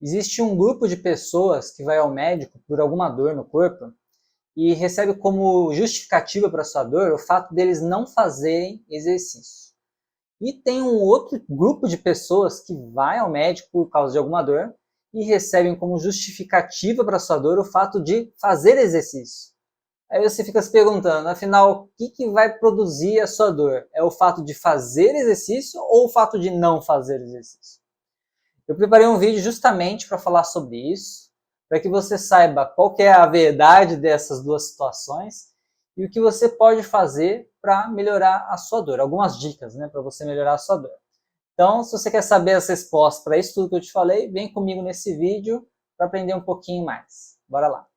Existe um grupo de pessoas que vai ao médico por alguma dor no corpo e recebe como justificativa para sua dor o fato deles não fazerem exercício. E tem um outro grupo de pessoas que vai ao médico por causa de alguma dor e recebem como justificativa para sua dor o fato de fazer exercício. Aí você fica se perguntando, afinal, o que vai produzir a sua dor? É o fato de fazer exercício ou o fato de não fazer exercício? Eu preparei um vídeo justamente para falar sobre isso, para que você saiba qual que é a verdade dessas duas situações e o que você pode fazer para melhorar a sua dor. Algumas dicas, né, para você melhorar a sua dor. Então, se você quer saber as respostas para isso tudo que eu te falei, vem comigo nesse vídeo para aprender um pouquinho mais. Bora lá!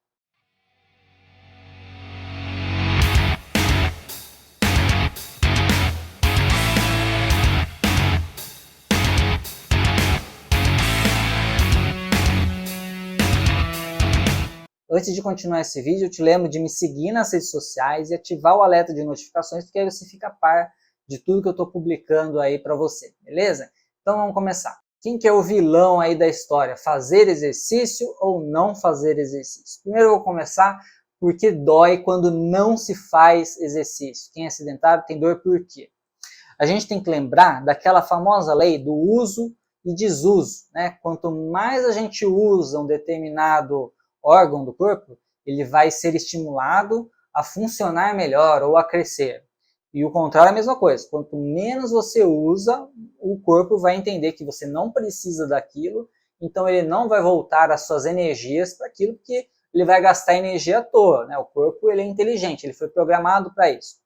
Antes de continuar esse vídeo, eu te lembro de me seguir nas redes sociais e ativar o alerta de notificações, porque aí você fica a par de tudo que eu estou publicando aí para você, beleza? Então vamos começar. Quem que é o vilão aí da história? Fazer exercício ou não fazer exercício? Primeiro eu vou começar porque dói quando não se faz exercício. Quem é sedentário tem dor por quê? A gente tem que lembrar daquela famosa lei do uso e desuso, né? Quanto mais a gente usa um determinado órgão do corpo, ele vai ser estimulado a funcionar melhor ou a crescer. E o contrário é a mesma coisa. Quanto menos você usa, o corpo vai entender que você não precisa daquilo, então ele não vai voltar as suas energias para aquilo, porque ele vai gastar energia à toa, né? O corpo ele é inteligente, ele foi programado para isso.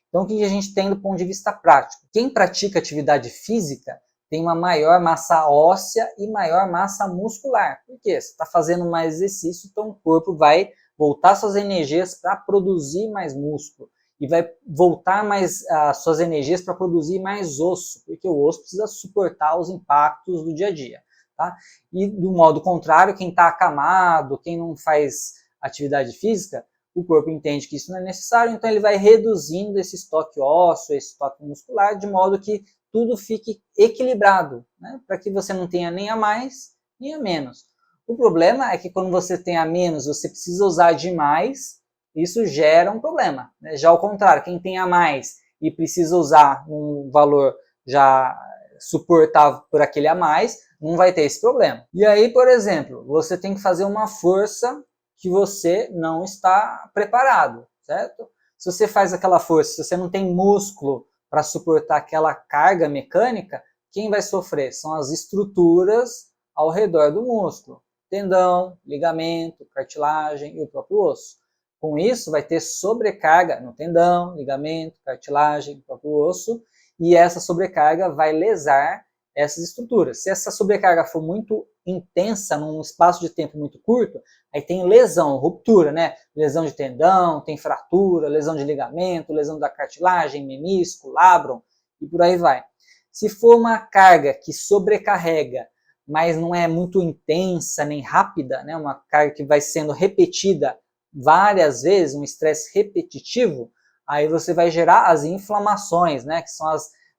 Então, o que a gente tem do ponto de vista prático? Quem pratica atividade física tem uma maior massa óssea e maior massa muscular. Por quê? Você está fazendo mais exercício, então o corpo vai voltar suas energias para produzir mais músculo. E vai voltar mais suas energias para produzir mais osso, porque o osso precisa suportar os impactos do dia a dia. Tá? E do modo contrário, quem está acamado, quem não faz atividade física, o corpo entende que isso não é necessário, então ele vai reduzindo esse estoque ósseo, esse estoque muscular, de modo que tudo fique equilibrado, né? Para que você não tenha nem a mais, nem a menos. O problema é que quando você tem a menos, você precisa usar demais, isso gera um problema. Né? Já ao contrário, quem tem a mais e precisa usar um valor já suportável por aquele a mais, não vai ter esse problema. E aí, por exemplo, você tem que fazer uma força que você não está preparado, certo? Se você faz aquela força, se você não tem músculo para suportar aquela carga mecânica, quem vai sofrer? São as estruturas ao redor do músculo. Tendão, ligamento, cartilagem e o próprio osso. Com isso, vai ter sobrecarga no tendão, ligamento, cartilagem, próprio osso, e essa sobrecarga vai lesar essas estruturas. Se essa sobrecarga for muito intensa, num espaço de tempo muito curto, aí tem lesão, ruptura, né? Lesão de tendão, tem fratura, lesão de ligamento, lesão da cartilagem, menisco, labrum, e por aí vai. Se for uma carga que sobrecarrega, mas não é muito intensa nem rápida, né? Uma carga que vai sendo repetida várias vezes, um estresse repetitivo, aí você vai gerar as inflamações, né? Que são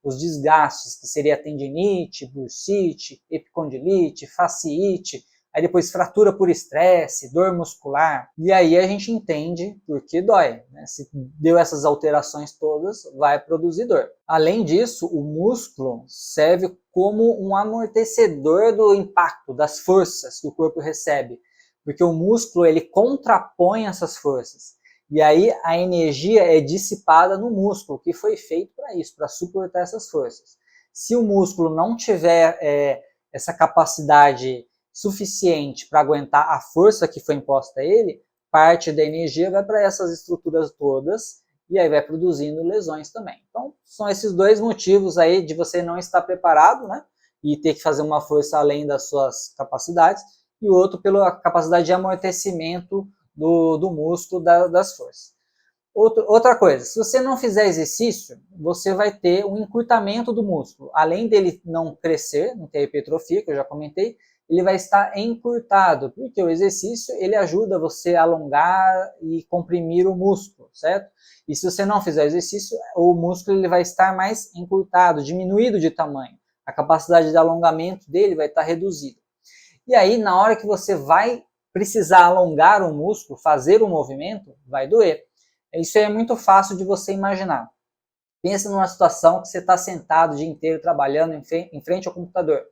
os desgastes, que seria tendinite, bursite, epicondilite, fasciite, aí depois fratura por estresse, dor muscular, e aí a gente entende por que dói, né? Se deu essas alterações todas, vai produzir dor. Além disso, o músculo serve como um amortecedor do impacto, das forças que o corpo recebe, porque o músculo ele contrapõe essas forças. E aí a energia é dissipada no músculo, que foi feito para isso, para suportar essas forças. Se o músculo não tiver essa capacidade suficiente para aguentar a força que foi imposta a ele, parte da energia vai para essas estruturas todas e aí vai produzindo lesões também. Então, são esses dois motivos aí de você não estar preparado, né? E ter que fazer uma força além das suas capacidades, e o outro pela capacidade de amortecimento do músculo das forças. Outra coisa, se você não fizer exercício, você vai ter um encurtamento do músculo. Além dele não crescer, não ter hipertrofia, que eu já comentei, ele vai estar encurtado, porque o exercício ele ajuda você a alongar e comprimir o músculo, certo? E se você não fizer exercício, o músculo ele vai estar mais encurtado, diminuído de tamanho. A capacidade de alongamento dele vai estar reduzida. E aí, na hora que você vai precisar alongar o músculo, fazer o movimento, vai doer. Isso aí é muito fácil de você imaginar. Pensa numa situação que você está sentado o dia inteiro trabalhando em frente ao computador.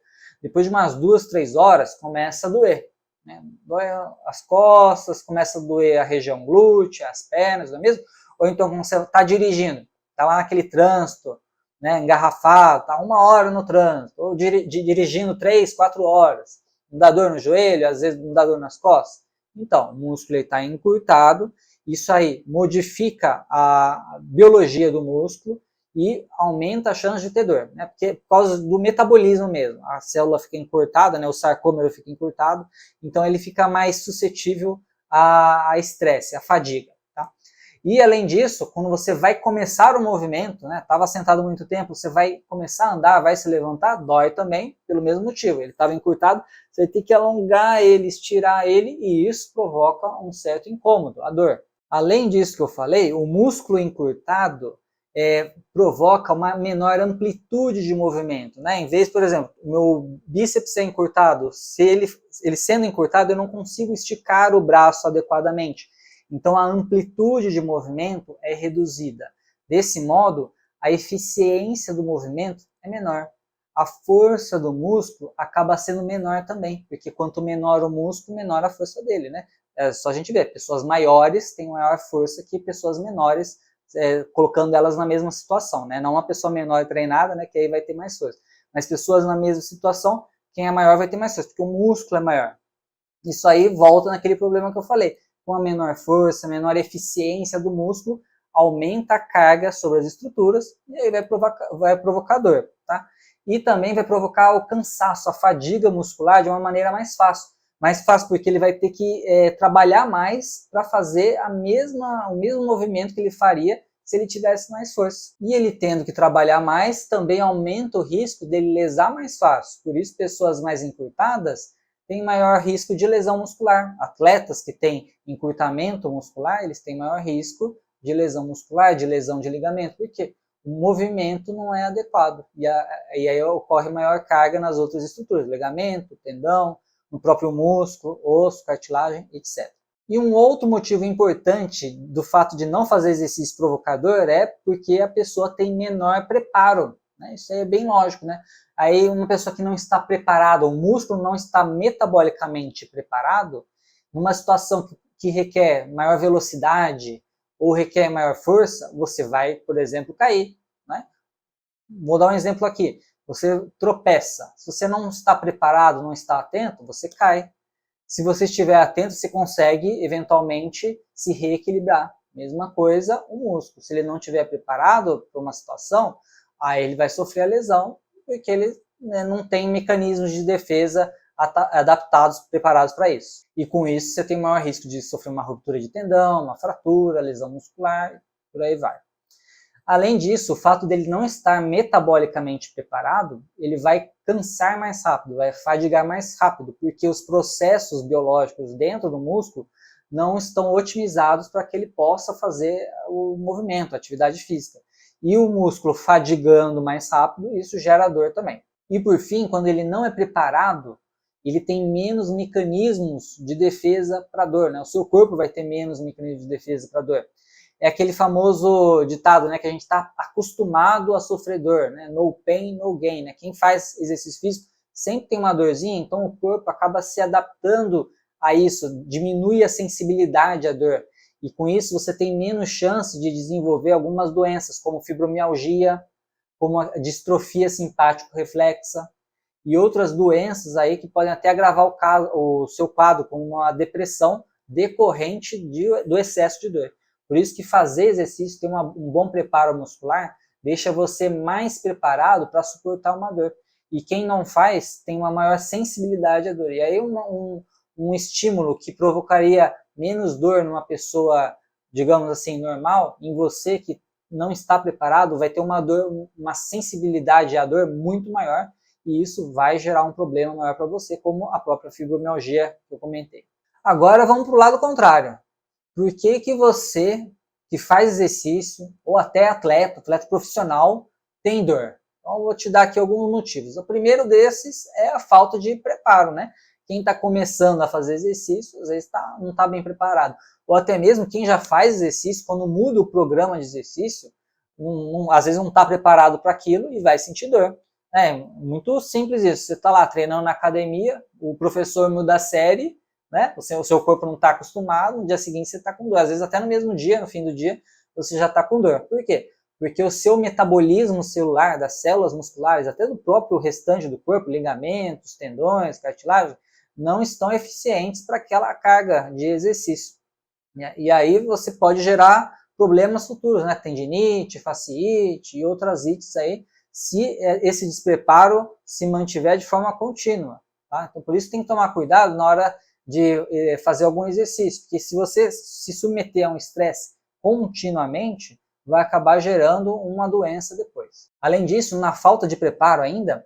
Depois de umas 2, 3 horas, começa a doer. Né? Dói as costas, começa a doer a região glútea, as pernas, não é mesmo? Ou então quando você está dirigindo, está lá naquele trânsito, né, engarrafado, está 1 hora no trânsito, ou dirigindo 3, 4 horas. Não dá dor no joelho, às vezes não dá dor nas costas. Então, o músculo está encurtado, isso aí modifica a biologia do músculo e aumenta a chance de ter dor, né? Porque por causa do metabolismo mesmo, a célula fica encurtada, né? O sarcômero fica encurtado, então ele fica mais suscetível a estresse, a fadiga, tá? E além disso, quando você vai começar o movimento, né? Estava sentado muito tempo, você vai começar a andar, vai se levantar, dói também pelo mesmo motivo. Ele estava encurtado, você vai ter que alongar ele, estirar ele, e isso provoca um certo incômodo, a dor. Além disso que eu falei, o músculo encurtado provoca uma menor amplitude de movimento, né? Em vez, por exemplo, o meu bíceps é encurtado, se ele sendo encurtado, eu não consigo esticar o braço adequadamente. Então, a amplitude de movimento é reduzida. Desse modo, a eficiência do movimento é menor. A força do músculo acaba sendo menor também, porque quanto menor o músculo, menor a força dele, né? É só a gente ver, pessoas maiores têm maior força que pessoas menores, colocando elas na mesma situação, né? Não uma pessoa menor treinada, né, que aí vai ter mais força. Mas pessoas na mesma situação, quem é maior vai ter mais força, porque o músculo é maior. Isso aí volta naquele problema que eu falei. Com a menor força, menor eficiência do músculo, aumenta a carga sobre as estruturas e aí vai provocar dor, tá? E também vai provocar o cansaço, a fadiga muscular de uma maneira mais fácil. Mais fácil porque ele vai ter que trabalhar mais para fazer o mesmo movimento que ele faria se ele tivesse mais força. E ele tendo que trabalhar mais, também aumenta o risco dele lesar mais fácil. Por isso, pessoas mais encurtadas têm maior risco de lesão muscular. Atletas que têm encurtamento muscular, eles têm maior risco de lesão muscular, de lesão de ligamento. Por quê? O movimento não é adequado. E aí ocorre maior carga nas outras estruturas, ligamento, tendão, no próprio músculo, osso, cartilagem, etc. E um outro motivo importante do fato de não fazer exercício provocador é porque a pessoa tem menor preparo, né? Isso aí é bem lógico, né? Aí uma pessoa que não está preparada, o músculo não está metabolicamente preparado, numa situação que requer maior velocidade ou requer maior força, você vai, por exemplo, cair, né? Vou dar um exemplo aqui. Você tropeça. Se você não está preparado, não está atento, você cai. Se você estiver atento, você consegue, eventualmente, se reequilibrar. Mesma coisa o músculo. Se ele não estiver preparado para uma situação, aí ele vai sofrer a lesão, porque ele não tem mecanismos de defesa adaptados, preparados para isso. E com isso, você tem maior risco de sofrer uma ruptura de tendão, uma fratura, lesão muscular, por aí vai. Além disso, o fato dele não estar metabolicamente preparado, ele vai cansar mais rápido, vai fadigar mais rápido, porque os processos biológicos dentro do músculo não estão otimizados para que ele possa fazer o movimento, a atividade física. E o músculo fadigando mais rápido, isso gera dor também. E por fim, quando ele não é preparado, ele tem menos mecanismos de defesa para dor, né? O seu corpo vai ter menos mecanismos de defesa para dor. É aquele famoso ditado, né, que a gente está acostumado a sofrer dor, né? No pain, no gain, né? Quem faz exercício físico sempre tem uma dorzinha, então o corpo acaba se adaptando a isso, diminui a sensibilidade à dor. E com isso você tem menos chance de desenvolver algumas doenças, como fibromialgia, como a distrofia simpático-reflexa e outras doenças aí que podem até agravar o seu quadro, como uma depressão decorrente do excesso de dor. Por isso que fazer exercício, ter um bom preparo muscular, deixa você mais preparado para suportar uma dor. E quem não faz tem uma maior sensibilidade à dor. E aí um estímulo que provocaria menos dor numa pessoa, digamos assim, normal, em você que não está preparado, vai ter uma dor, uma sensibilidade à dor muito maior, e isso vai gerar um problema maior para você, como a própria fibromialgia que eu comentei. Agora vamos para o lado contrário. Por que você que faz exercício, ou até atleta profissional, tem dor? Então, eu vou te dar aqui alguns motivos. O primeiro desses é a falta de preparo, né? Quem está começando a fazer exercício, às vezes não está bem preparado. Ou até mesmo quem já faz exercício, quando muda o programa de exercício, às vezes não está preparado para aquilo e vai sentir dor. É muito simples isso. Você está lá treinando na academia, o professor muda a série, né? O seu corpo não está acostumado, no dia seguinte você está com dor. Às vezes até no mesmo dia, no fim do dia, você já está com dor. Por quê? Porque o seu metabolismo celular, das células musculares, até do próprio restante do corpo, ligamentos, tendões, cartilagem, não estão eficientes para aquela carga de exercício. E aí você pode gerar problemas futuros, né? Tendinite, fasciite e outras ites aí, se esse despreparo se mantiver de forma contínua. Tá? Então, por isso tem que tomar cuidado na hora de fazer algum exercício, porque se você se submeter a um estresse continuamente, vai acabar gerando uma doença depois. Além disso, na falta de preparo ainda,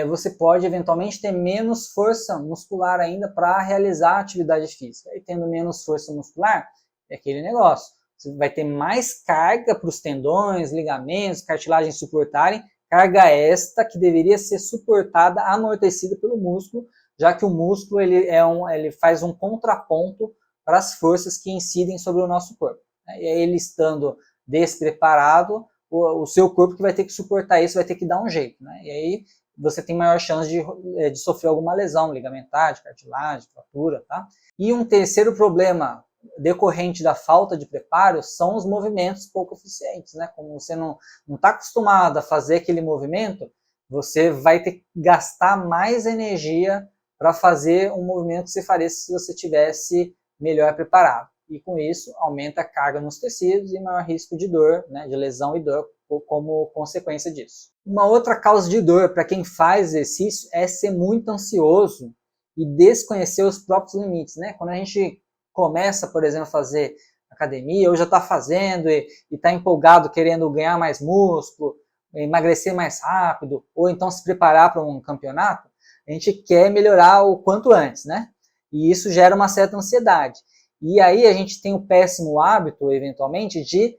você pode eventualmente ter menos força muscular ainda para realizar a atividade física. E tendo menos força muscular, é aquele negócio. Você vai ter mais carga para os tendões, ligamentos, cartilagens suportarem, carga esta que deveria ser suportada, amortecida pelo músculo, já que o músculo ele faz um contraponto para as forças que incidem sobre o nosso corpo. E aí, ele estando despreparado, o seu corpo que vai ter que suportar isso, vai ter que dar um jeito. Né? E aí você tem maior chance de sofrer alguma lesão ligamentar, de cartilagem, fratura. Tá? E um terceiro problema decorrente da falta de preparo são os movimentos pouco eficientes, né? Como você não está acostumado a fazer aquele movimento, você vai ter que gastar mais energia para fazer um movimento que você faria se você tivesse melhor preparado. E com isso aumenta a carga nos tecidos e maior risco de dor, né? De lesão e dor como consequência disso. Uma outra causa de dor para quem faz exercício é ser muito ansioso e desconhecer os próprios limites, né? Quando a gente começa, por exemplo, a fazer academia, ou já está fazendo e está empolgado querendo ganhar mais músculo, emagrecer mais rápido, ou então se preparar para um campeonato, a gente quer melhorar o quanto antes, né? E isso gera uma certa ansiedade. E aí a gente tem o péssimo hábito, eventualmente, de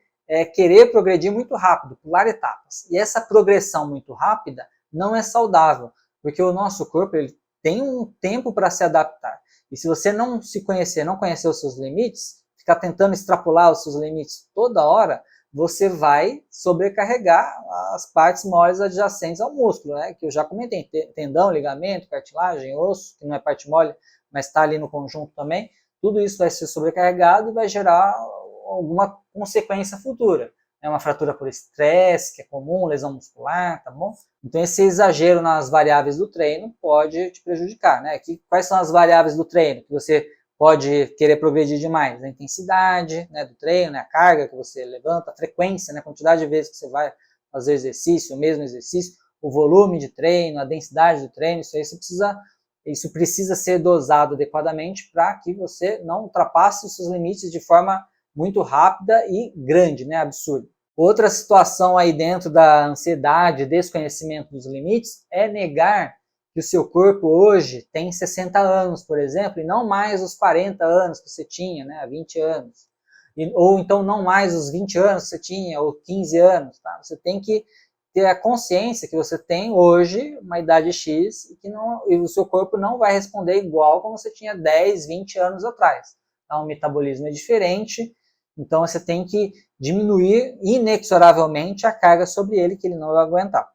querer progredir muito rápido, pular etapas. E essa progressão muito rápida não é saudável, porque o nosso corpo ele tem um tempo para se adaptar. E se você não se conhecer, não conhecer os seus limites, ficar tentando extrapolar os seus limites toda hora, você vai sobrecarregar as partes moles adjacentes ao músculo, né? Que eu já comentei, tendão, ligamento, cartilagem, osso, que não é parte mole, mas está ali no conjunto também. Tudo isso vai ser sobrecarregado e vai gerar alguma consequência futura. Uma fratura por estresse, que é comum, lesão muscular, tá bom? Então, esse exagero nas variáveis do treino pode te prejudicar, né? Quais são as variáveis do treino que você pode querer progredir demais? A intensidade, né, do treino, né, a carga que você levanta, a frequência, né, a quantidade de vezes que você vai fazer exercício, o mesmo exercício, o volume de treino, a densidade do treino, isso precisa ser dosado adequadamente para que você não ultrapasse os seus limites de forma muito rápida e grande, né, absurda. Outra situação aí dentro da ansiedade, desconhecimento dos limites, é negar que o seu corpo hoje tem 60 anos, por exemplo, e não mais os 40 anos que você tinha, né, há 20 anos. Ou então não mais os 20 anos que você tinha, ou 15 anos. Tá? Você tem que ter a consciência que você tem hoje uma idade X e o seu corpo não vai responder igual como você tinha 10, 20 anos atrás. Tá? O metabolismo é diferente, então você tem que diminuir inexoravelmente a carga sobre ele que ele não vai aguentar.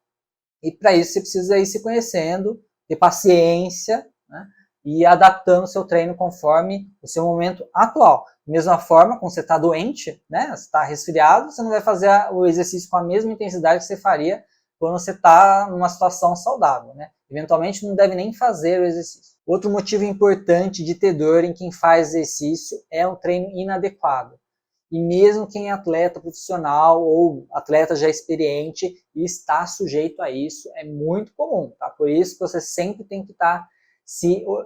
E para isso você precisa ir se conhecendo, ter paciência, né, e adaptando o seu treino conforme o seu momento atual. Da mesma forma, quando você está doente, né, você está resfriado, você não vai fazer o exercício com a mesma intensidade que você faria quando você está numa situação saudável. Né? Eventualmente não deve nem fazer o exercício. Outro motivo importante de ter dor em quem faz exercício é um treino inadequado. E mesmo quem é atleta profissional ou atleta já experiente e está sujeito a isso, é muito comum, tá? Por isso que você sempre tem que estar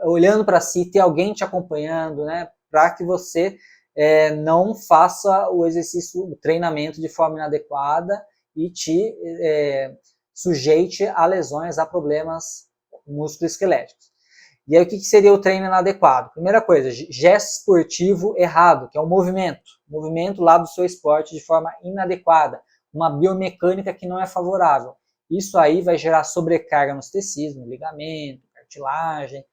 olhando para si, ter alguém te acompanhando, né? Para que você não faça o exercício, o treinamento de forma inadequada e te sujeite a lesões, a problemas musculoesqueléticos. E aí o que seria o treino inadequado? Primeira coisa, gesto esportivo errado, que é o movimento lá do seu esporte de forma inadequada, uma biomecânica que não é favorável. Isso aí vai gerar sobrecarga nos tecidos, no ligamento, cartilagem,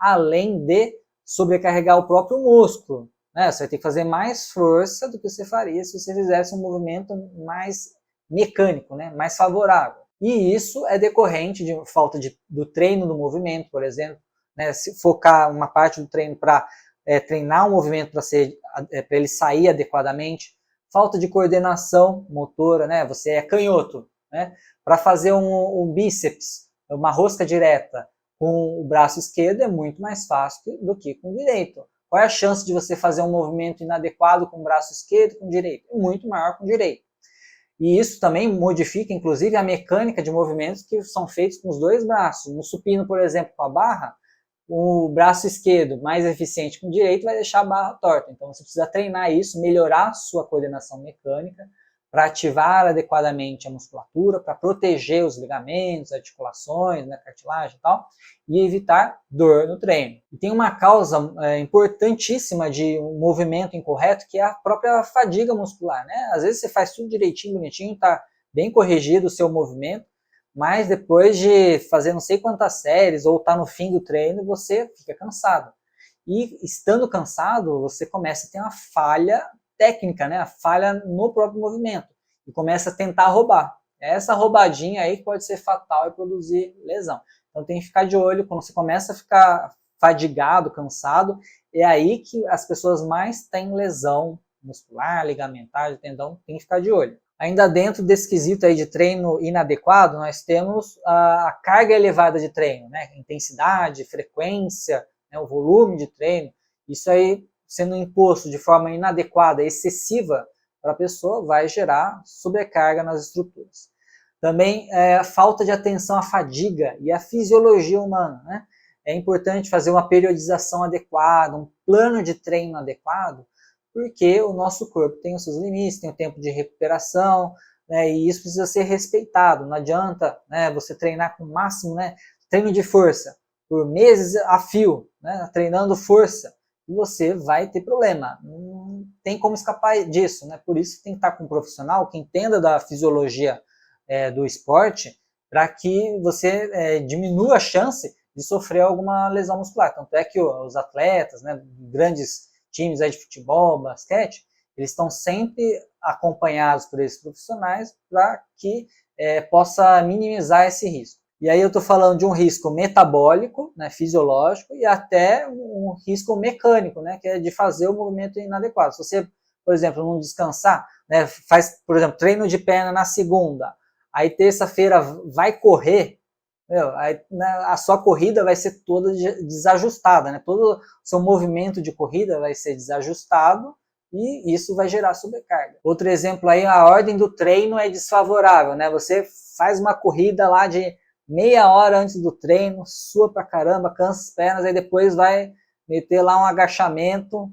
além de sobrecarregar o próprio músculo, né? Você vai ter que fazer mais força do que você faria se você fizesse um movimento mais mecânico, né? Mais favorável. E isso é decorrente de falta do treino do movimento, por exemplo, né? Se focar uma parte do treino para treinar o movimento para ele sair adequadamente, falta de coordenação motora, né? Você é canhoto, né? Para fazer um bíceps, uma rosca direta com o braço esquerdo é muito mais fácil do que com o direito. Qual é a chance de você fazer um movimento inadequado com o braço esquerdo e com o direito? É muito maior com o direito. E isso também modifica, inclusive, a mecânica de movimentos que são feitos com os dois braços. No supino, por exemplo, com a barra, o braço esquerdo mais eficiente com o direito vai deixar a barra torta. Então você precisa treinar isso, melhorar a sua coordenação mecânica para ativar adequadamente a musculatura, para proteger os ligamentos, articulações, né, cartilagem e tal, e evitar dor no treino. E tem uma causa importantíssima de um movimento incorreto, que é a própria fadiga muscular, né? Às vezes você faz tudo direitinho, bonitinho, está bem corrigido o seu movimento, mas depois de fazer não sei quantas séries ou estar no fim do treino, você fica cansado. E estando cansado, você começa a ter uma falha técnica, né? A falha no próprio movimento, e começa a tentar roubar. É essa roubadinha aí que pode ser fatal e produzir lesão. Então tem que ficar de olho quando você começa a ficar fadigado, cansado, é aí que as pessoas mais têm lesão muscular, ligamentar, de tendão, tem que ficar de olho. Ainda dentro desse quesito aí de treino inadequado, nós temos a carga elevada de treino, né? Intensidade, frequência, né? O volume de treino. Isso aí, sendo imposto de forma inadequada, excessiva para a pessoa, vai gerar sobrecarga nas estruturas. Também a falta de atenção à fadiga e à fisiologia humana, né? É importante fazer uma periodização adequada, um plano de treino adequado, porque o nosso corpo tem os seus limites, tem o tempo de recuperação, né, e isso precisa ser respeitado. Não adianta, né, você treinar com o máximo, né, treino de força, por meses a fio, né, treinando força, e você vai ter problema. Não tem como escapar disso, né? Por isso tem que estar com um profissional que entenda da fisiologia do esporte, para que você diminua a chance de sofrer alguma lesão muscular. Tanto é que os atletas, né, grandes times aí de futebol, basquete, eles estão sempre acompanhados por esses profissionais para que possa minimizar esse risco. E aí eu estou falando de um risco metabólico, né, fisiológico, e até um risco mecânico, né, que é de fazer o movimento inadequado. Se você, por exemplo, não descansar, né, faz, por exemplo, treino de perna na segunda, aí terça-feira vai correr, aí, né, a sua corrida vai ser toda desajustada, né? Todo o seu movimento de corrida vai ser desajustado e isso vai gerar sobrecarga. Outro exemplo aí, a ordem do treino é desfavorável, né? Você faz uma corrida lá de meia hora antes do treino, sua pra caramba, cansa as pernas, aí depois vai meter lá um agachamento,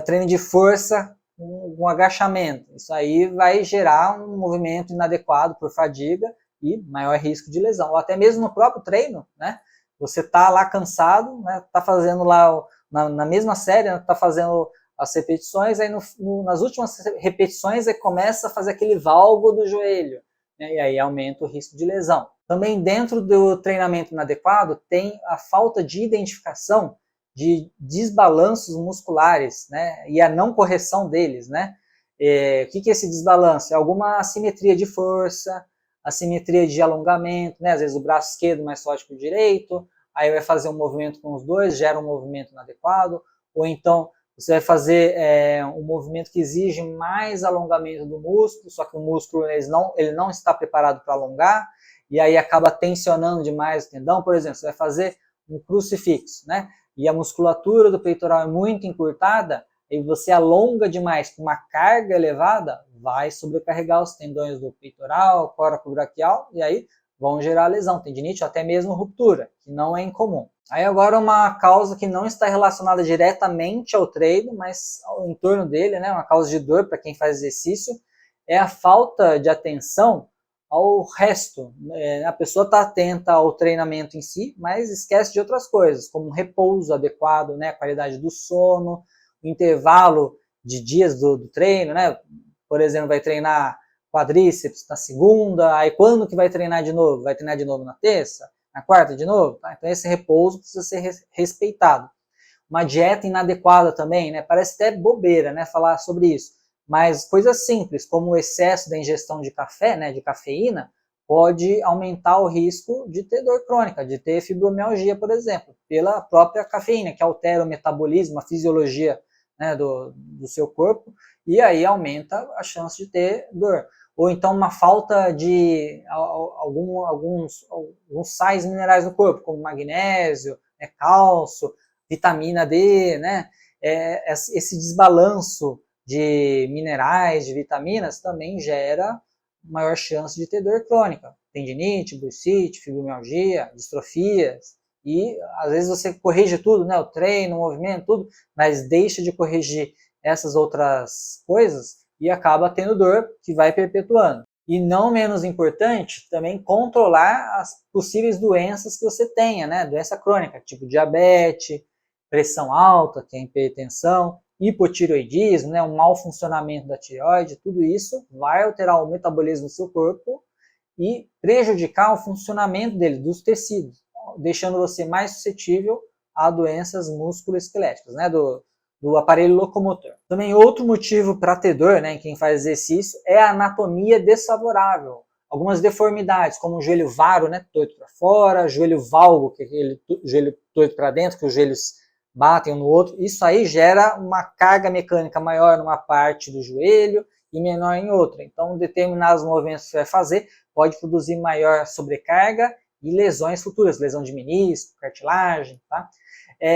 treino de força, um agachamento. Isso aí vai gerar um movimento inadequado por fadiga e maior risco de lesão. Ou até mesmo no próprio treino, né? Você tá lá cansado, né? Tá fazendo lá na mesma série, né? Tá fazendo as repetições, aí nas últimas repetições aí começa a fazer aquele valgo do joelho, né? E aí aumenta o risco de lesão. Também dentro do treinamento inadequado tem a falta de identificação de desbalanços musculares, né? E a não correção deles, né? O que é esse desbalanço? É alguma assimetria de força, assimetria de alongamento, né? Às vezes o braço esquerdo mais forte que o direito, aí vai fazer um movimento com os dois, gera um movimento inadequado, ou então você vai fazer um movimento que exige mais alongamento do músculo, só que o músculo ele não está preparado para alongar, e aí acaba tensionando demais o tendão. Por exemplo, você vai fazer um crucifixo, né? E a musculatura do peitoral é muito encurtada, e você alonga demais com uma carga elevada, vai sobrecarregar os tendões do peitoral, coracobraquial, e aí vão gerar lesão, tendinite ou até mesmo ruptura, que não é incomum. Aí agora uma causa que não está relacionada diretamente ao treino, mas ao entorno dele, né, uma causa de dor para quem faz exercício, é a falta de atenção ao resto. A pessoa está atenta ao treinamento em si, mas esquece de outras coisas, como um repouso adequado, né, a qualidade do sono, o intervalo de dias do treino, né? Por exemplo, vai treinar quadríceps na segunda, aí quando que vai treinar de novo? Vai treinar de novo na terça? Na quarta, de novo? Tá? Então esse repouso precisa ser respeitado. Uma dieta inadequada também, né? Parece até bobeira, né, falar sobre isso, mas coisas simples, como o excesso da ingestão de café, né, de cafeína, pode aumentar o risco de ter dor crônica, de ter fibromialgia, por exemplo, pela própria cafeína, que altera o metabolismo, a fisiologia, né, do seu corpo, e aí aumenta a chance de ter dor. Ou então uma falta de alguns sais minerais no corpo, como magnésio, cálcio, vitamina D, né? Esse desbalanço de minerais, de vitaminas, também gera maior chance de ter dor crônica. Tendinite, bursite, fibromialgia, distrofias. E às vezes você corrige tudo, né? O treino, o movimento, tudo, mas deixa de corrigir essas outras coisas e acaba tendo dor que vai perpetuando. E não menos importante, também controlar as possíveis doenças que você tenha, né? Doença crônica, tipo diabetes, pressão alta, que é a hipertensão, hipotireoidismo, né? Um mau funcionamento da tireoide, tudo isso vai alterar o metabolismo do seu corpo e prejudicar o funcionamento dele, dos tecidos, deixando você mais suscetível a doenças musculoesqueléticas, né? Do aparelho locomotor. Também outro motivo para ter dor, né, em quem faz exercício, é a anatomia desfavorável. Algumas deformidades, como o joelho varo, né, torto para fora, joelho valgo, que é aquele joelho torto para dentro, que os joelhos batem um no outro. Isso aí gera uma carga mecânica maior numa parte do joelho e menor em outra. Então, determinados movimentos que você vai fazer pode produzir maior sobrecarga e lesões futuras, lesão de menisco, cartilagem, tá?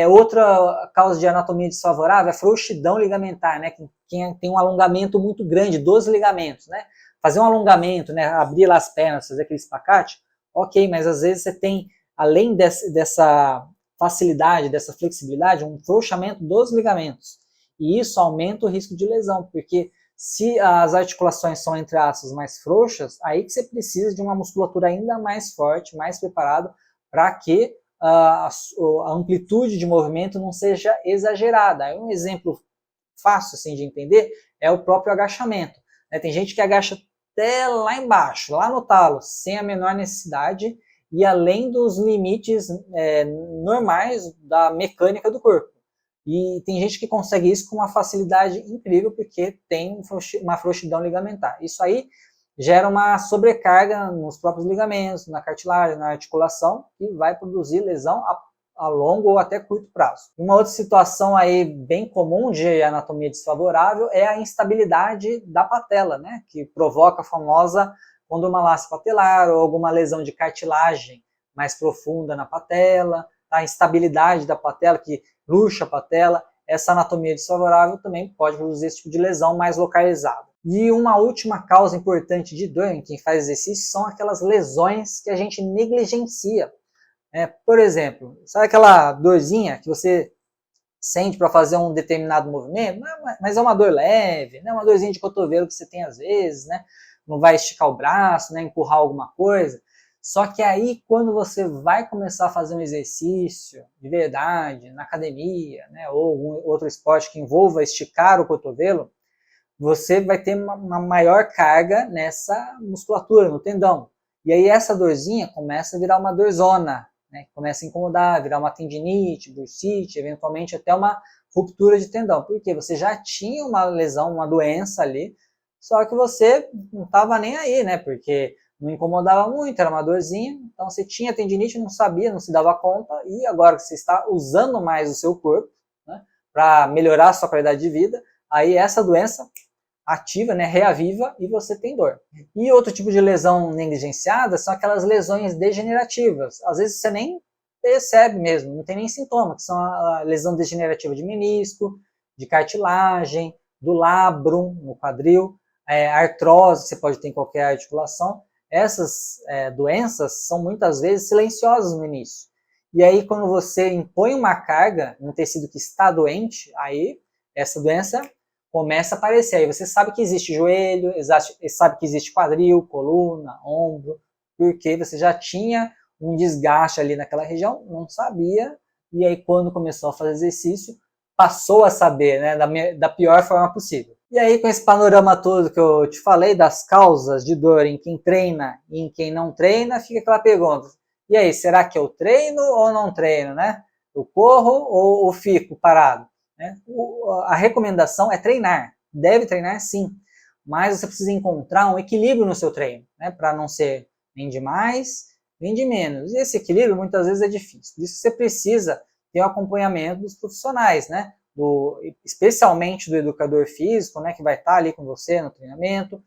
Outra causa de anatomia desfavorável é a frouxidão ligamentar, né? Quem tem um alongamento muito grande dos ligamentos, né? Fazer um alongamento, né? Abrir lá as pernas, fazer aquele espacate, ok, mas às vezes você tem, além dessa facilidade, dessa flexibilidade, um frouxamento dos ligamentos. E isso aumenta o risco de lesão, porque se as articulações são, entre aspas, mais frouxas, aí que você precisa de uma musculatura ainda mais forte, mais preparada, para que a amplitude de movimento não seja exagerada. Um exemplo fácil assim, de entender é o próprio agachamento. Tem gente que agacha até lá embaixo, lá no talo, sem a menor necessidade e além dos limites normais da mecânica do corpo. E tem gente que consegue isso com uma facilidade incrível porque tem uma frouxidão ligamentar. Isso aí gera uma sobrecarga nos próprios ligamentos, na cartilagem, na articulação, e vai produzir lesão a longo ou até curto prazo. Uma outra situação aí bem comum de anatomia desfavorável é a instabilidade da patela, né, que provoca a famosa condomalácia patelar ou alguma lesão de cartilagem mais profunda na patela, a instabilidade da patela que luxa a patela. Essa anatomia desfavorável também pode produzir esse tipo de lesão mais localizada. E uma última causa importante de dor em quem faz exercício são aquelas lesões que a gente negligencia. Por exemplo, sabe aquela dorzinha que você sente para fazer um determinado movimento? Mas é uma dor leve, né? Uma dorzinha de cotovelo que você tem às vezes, né? Não vai esticar o braço, né? Empurrar alguma coisa. Só que aí, quando você vai começar a fazer um exercício de verdade, na academia, né? Ou algum outro esporte que envolva esticar o cotovelo, você vai ter uma maior carga nessa musculatura, no tendão. E aí essa dorzinha começa a virar uma dorzona, né? Começa a incomodar, virar uma tendinite, bursite, eventualmente até uma ruptura de tendão. Porque você já tinha uma lesão, uma doença ali, só que você não estava nem aí, né? Porque não incomodava muito, era uma dorzinha, então você tinha tendinite, não sabia, não se dava conta, e agora que você está usando mais o seu corpo, né, para melhorar a sua qualidade de vida, aí essa doença ativa, né, reaviva e você tem dor. E outro tipo de lesão negligenciada são aquelas lesões degenerativas. Às vezes você nem percebe mesmo, não tem nem sintoma, que são a lesão degenerativa de menisco, de cartilagem, do labrum, no quadril, artrose, você pode ter em qualquer articulação. Essas doenças são muitas vezes silenciosas no início. E aí quando você impõe uma carga num tecido que está doente, aí essa doença começa a aparecer. Aí você sabe que existe joelho, sabe que existe quadril, coluna, ombro, porque você já tinha um desgaste ali naquela região, não sabia, e aí quando começou a fazer exercício, passou a saber, né, da pior forma possível. E aí com esse panorama todo que eu te falei, das causas de dor em quem treina e em quem não treina, fica aquela pergunta, E aí, será que eu treino ou não treino, né? Eu corro ou fico parado? Né? A recomendação é treinar. Deve treinar sim, mas você precisa encontrar um equilíbrio no seu treino, né? Para não ser nem de mais, nem de menos. E esse equilíbrio muitas vezes é difícil. Por isso que você precisa ter o acompanhamento dos profissionais, né? Especialmente do educador físico, né? Que vai estar ali com você no treinamento,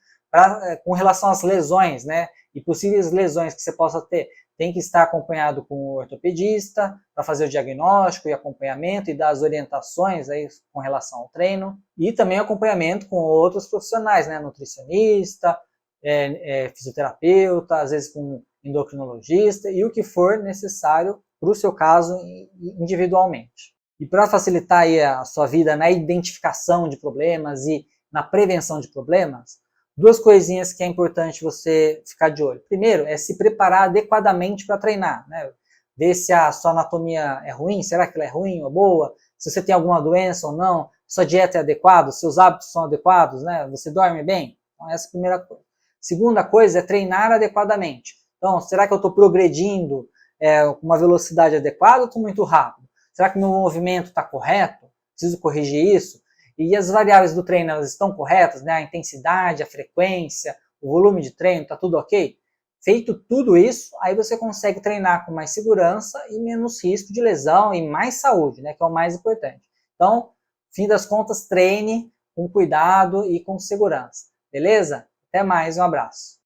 com relação às lesões, né? E possíveis lesões que você possa ter. Tem que estar acompanhado com o ortopedista para fazer o diagnóstico e acompanhamento e dar as orientações aí com relação ao treino. E também acompanhamento com outros profissionais, né? Nutricionista, fisioterapeuta, às vezes com endocrinologista e o que for necessário para o seu caso individualmente. E para facilitar aí a sua vida na identificação de problemas e na prevenção de problemas, duas coisinhas que é importante você ficar de olho. Primeiro, é se preparar adequadamente para treinar, né? Ver se a sua anatomia é ruim, será que ela é ruim ou boa? Se você tem alguma doença ou não, sua dieta é adequada, seus hábitos são adequados, né? Você dorme bem? Então, essa é a primeira coisa. Segunda coisa é treinar adequadamente. Então, será que eu estou progredindo com uma velocidade adequada ou estou muito rápido? Será que meu movimento está correto? Preciso corrigir isso? E as variáveis do treino, elas estão corretas, né? A intensidade, a frequência, o volume de treino, está tudo ok? Feito tudo isso, aí você consegue treinar com mais segurança e menos risco de lesão e mais saúde, né? Que é o mais importante. Então, fim das contas, treine com cuidado e com segurança. Beleza? Até mais, um abraço.